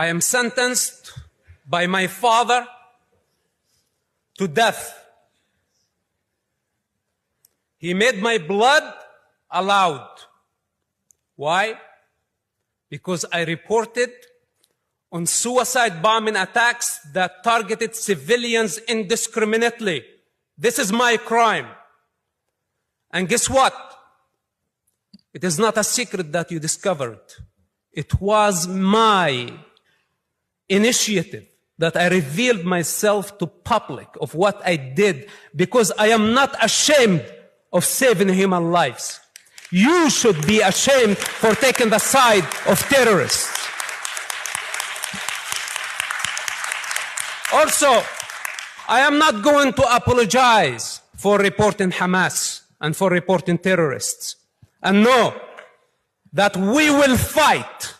I am sentenced by my father to death. He made my blood allowed. Why? Because I reported on suicide bombing attacks that targeted civilians indiscriminately. This is my crime. And guess what? It is not a secret that you discovered. It was my initiative that I revealed myself to public of what I did, because I am not ashamed of saving human lives. You should be ashamed for taking the side of terrorists. Also, I am not going to apologize for reporting Hamas and for reporting terrorists. And know that we will fight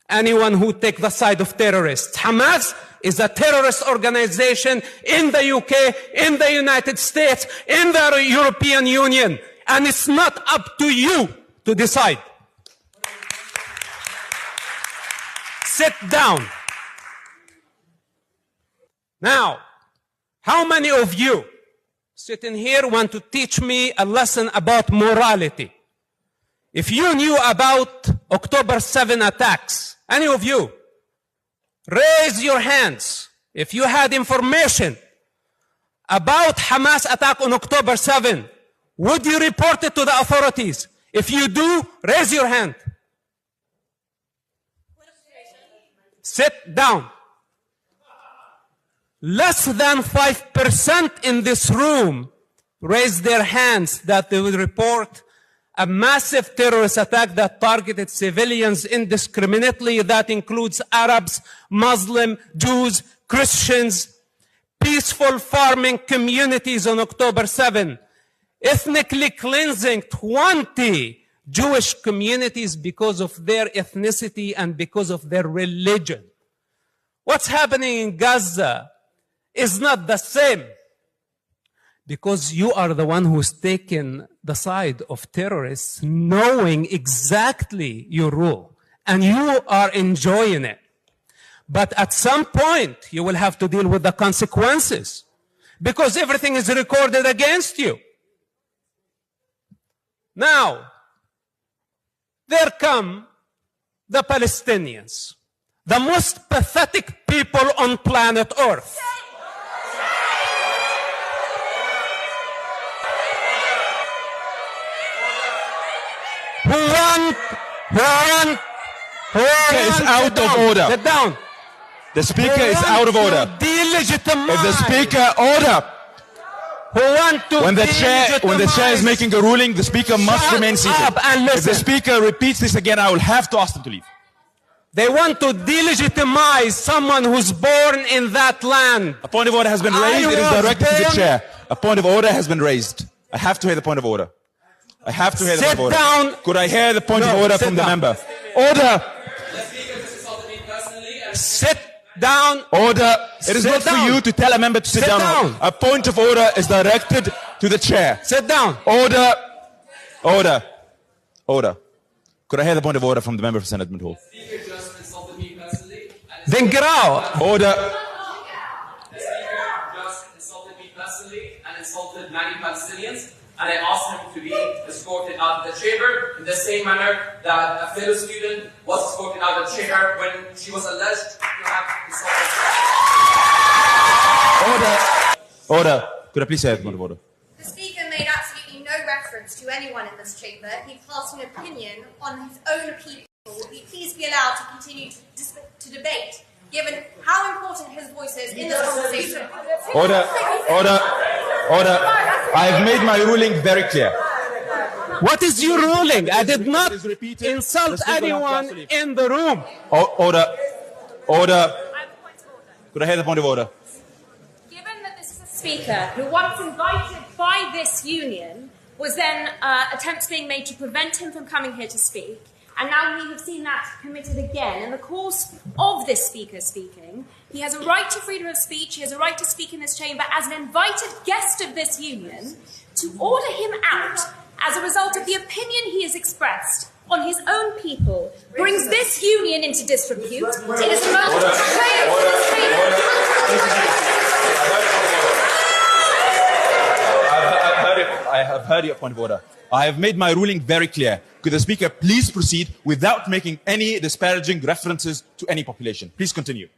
anyone who takes the side of terrorists. Hamas is a terrorist organization in the UK, in the United States, in the European Union. And it's not up to you to decide. Sit down. Now, how many of you sitting here want to teach me a lesson about morality? If you knew about October 7 attacks, any of you, raise your hands. If you had information about Hamas attack on October 7, would you report it to the authorities? If you do, raise your hand. Sit down. Less than 5% in this room raised their hands that they would report a massive terrorist attack that targeted civilians indiscriminately. That includes Arabs, Muslims, Jews, Christians, peaceful farming communities on October 7, ethnically cleansing 20 Jewish communities because of their ethnicity and because of their religion. What's happening in Gaza is not the same, because you are the one who's taken the side of terrorists, knowing exactly your role, and you are enjoying it. But at some point, you will have to deal with the consequences, because everything is recorded against you. Now, there come the Palestinians, the most pathetic people on planet Earth. Is out of order. Sit down. The speaker is out of order. If the speaker order. When the chair is making a ruling, the speaker must remain seated. If the speaker repeats this again, I will have to ask them to leave. They want to delegitimize someone who's born in that land. A point of order has been raised. It is directed to the chair. A point of order has been raised. I have to hear the point of order. I have to hear the point of order. Sit down. Could I hear the point of order from the member? Order. Sit down. Order. It is not for you to tell a member to sit down. A point of order is directed to the chair. Sit down. Order. Order. Order. Could I hear the point of order from the member for Senate Hall? Then get out. Order. The speaker just insulted me personally and insulted many Palestinians, and I asked him to be escorted out of the chamber in the same manner that a fellow student was escorted out of the chamber when she was alleged to have insulted. Order. Order. Could I please hear the point of order? The speaker made absolutely no reference to anyone in this chamber. He passed an opinion on his own people. Will he please be allowed to continue to debate, given how important his voice is in this conversation? Order. Order. Order. I have made my ruling very clear. What is your ruling? I did not insult anyone in the room. Order. Order. Could I hear the point of order? Given that this is a speaker who, once invited by this union, was then attempts being made to prevent him from coming here to speak, and now we have seen that committed again in the course of this speaker speaking. He has a right to freedom of speech. He has a right to speak in this chamber as an invited guest of this union. To order him out as a result of the opinion he has expressed on his own people brings this union into disrepute. It is the most heard your point of order. I have made my ruling very clear. Could the Speaker please proceed without making any disparaging references to any population? Please continue.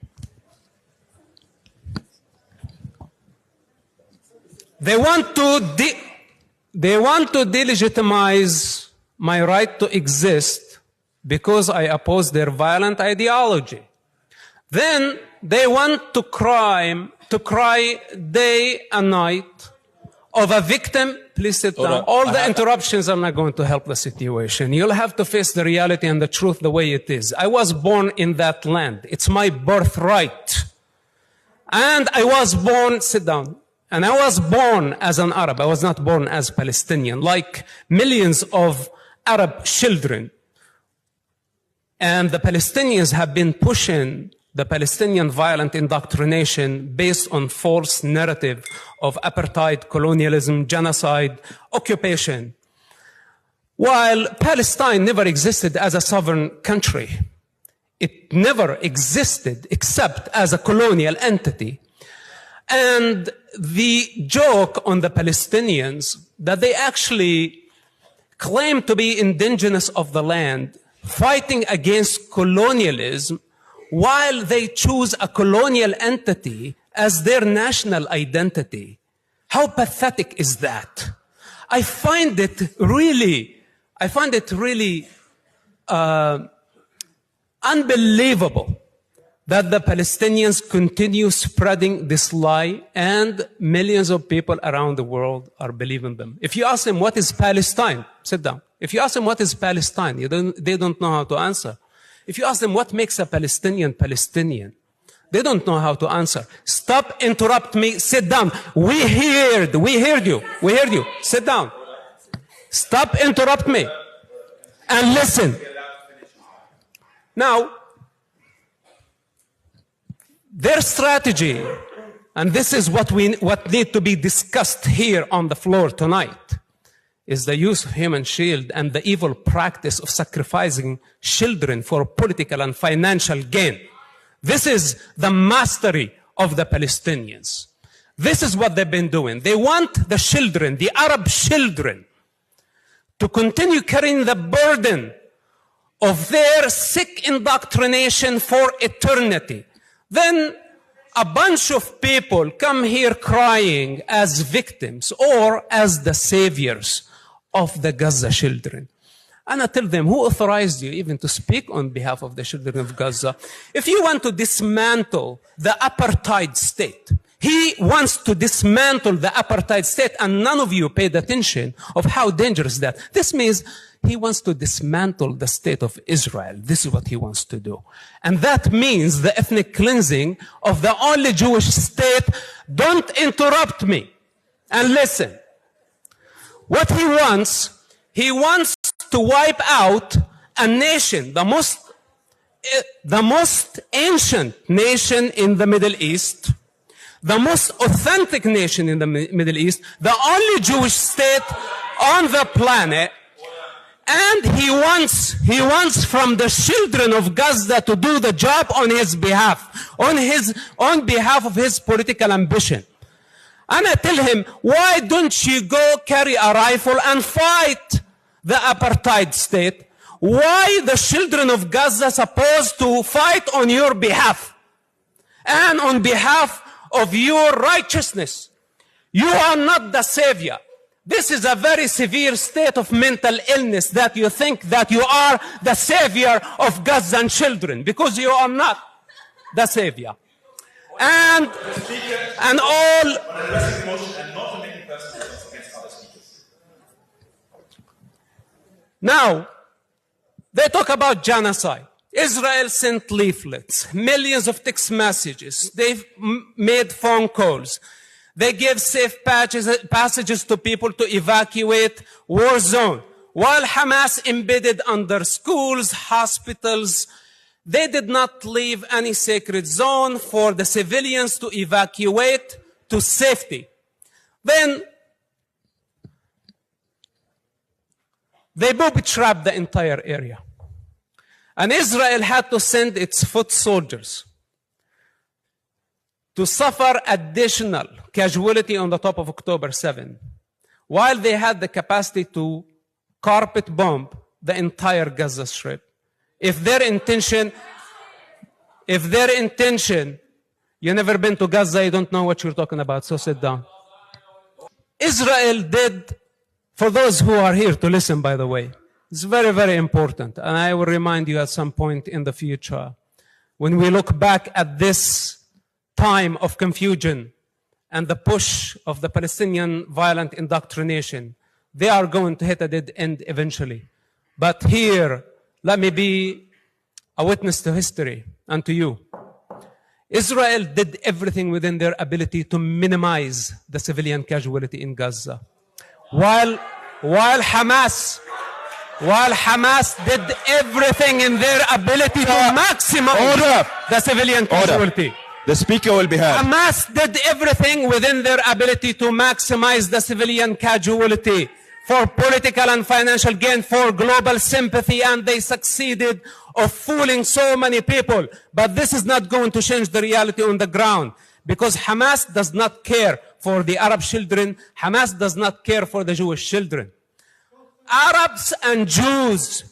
They want to delegitimize my right to exist because I oppose their violent ideology. Then they want to cry day and night of a victim. Please sit down. All the interruptions are not going to help the situation. You'll have to face the reality and the truth the way it is. I was born in that land. It's my birthright. And I was born, sit down. And I was born as an Arab. I was not born as Palestinian, like millions of Arab children. And the Palestinians have been pushing the Palestinian violent indoctrination based on false narrative of apartheid, colonialism, genocide, occupation. While Palestine never existed as a sovereign country, it never existed except as a colonial entity. And the joke on the Palestinians that they actually claim to be indigenous of the land, fighting against colonialism, while they choose a colonial entity as their national identity. How pathetic is that? I find it really unbelievable that the Palestinians continue spreading this lie and millions of people around the world are believing them. If you ask them what is Palestine, sit down. If you ask them what is Palestine, they don't know how to answer. If you ask them what makes a Palestinian Palestinian, they don't know how to answer. Stop, interrupt me, sit down. We heard you. Sit down. Stop, interrupt me, and listen. Now, their strategy, and this is what need to be discussed here on the floor tonight, is the use of human shield and the evil practice of sacrificing children for political and financial gain. This is the mastery of the Palestinians. This is what they've been doing. They want the children, the Arab children, to continue carrying the burden of their sick indoctrination for eternity. Then a bunch of people come here crying as victims or as the saviors of the Gaza children. And I tell them, who authorized you even to speak on behalf of the children of Gaza? If you want to dismantle the apartheid state, he wants to dismantle the apartheid state, and none of you paid attention of how dangerous that. This means he wants to dismantle the state of Israel. This is what he wants to do. And that means the ethnic cleansing of the only Jewish state. Don't interrupt me and listen. What he wants to wipe out a nation, the most ancient nation in the Middle East, the most authentic nation in the Middle East, the only Jewish state on the planet. And he wants from the children of Gaza to do the job on his behalf, on behalf of his political ambition. And I tell him, why don't you go carry a rifle and fight the apartheid state? Why the children of Gaza supposed to fight on your behalf and on behalf of your righteousness? You are not the savior. This is a very severe state of mental illness that you think that you are the savior of Gazan children, because you are not the savior. And all. Now, they talk about genocide. Israel sent leaflets, millions of text messages. They've made phone calls. They gave safe passages to people to evacuate war zone. While Hamas embedded under schools, hospitals, they did not leave any sacred zone for the civilians to evacuate to safety. Then they booby-trapped the entire area. And Israel had to send its foot soldiers to suffer additional casualty on the top of October 7, while they had the capacity to carpet bomb the entire Gaza Strip. If their intention, you never been to Gaza, you don't know what you're talking about, so sit down. Israel did, for those who are here to listen, by the way, it's very, very important, and I will remind you at some point in the future, when we look back at this time of confusion and the push of the Palestinian violent indoctrination, they are going to hit a dead end eventually. But here, let me be a witness to history and to you. Israel did everything within their ability to minimize the civilian casualty in Gaza. While Hamas did everything in their ability to maximize the civilian casualty. The speaker will be heard. Hamas did everything within their ability to maximize the civilian casualty for political and financial gain, for global sympathy, and they succeeded of fooling so many people. But this is not going to change the reality on the ground, because Hamas does not care for the Arab children. Hamas does not care for the Jewish children. Arabs and Jews,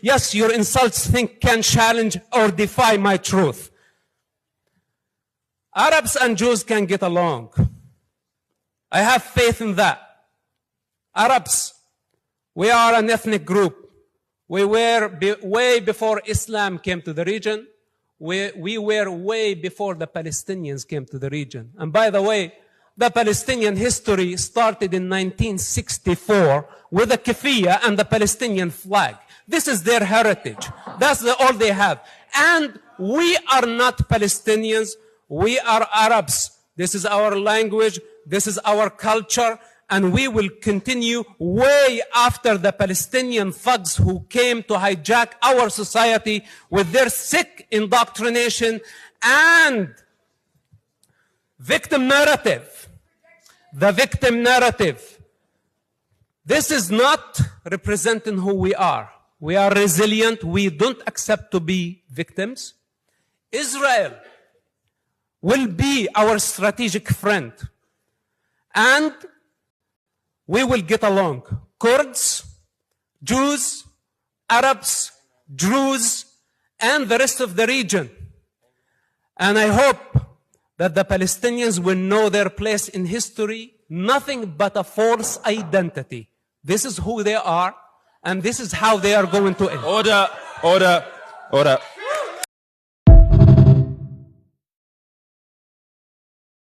yes, your insults can challenge or defy my truth. Arabs and Jews can get along. I have faith in that. Arabs, we are an ethnic group. We were way before Islam came to the region. We were way before the Palestinians came to the region. And by the way, the Palestinian history started in 1964 with the keffiyeh and the Palestinian flag. This is their heritage. That's all they have. And we are not Palestinians. We are Arabs. This is our language. This is our culture. And we will continue way after the Palestinian thugs who came to hijack our society with their sick indoctrination and victim narrative. The victim narrative. This is not representing who we are. We are resilient. We don't accept to be victims. Israel will be our strategic friend. And we will get along. Kurds, Jews, Arabs, Druze, and the rest of the region. And I hope that the Palestinians will know their place in history, nothing but a false identity. This is who they are, and this is how they are going to end. Order.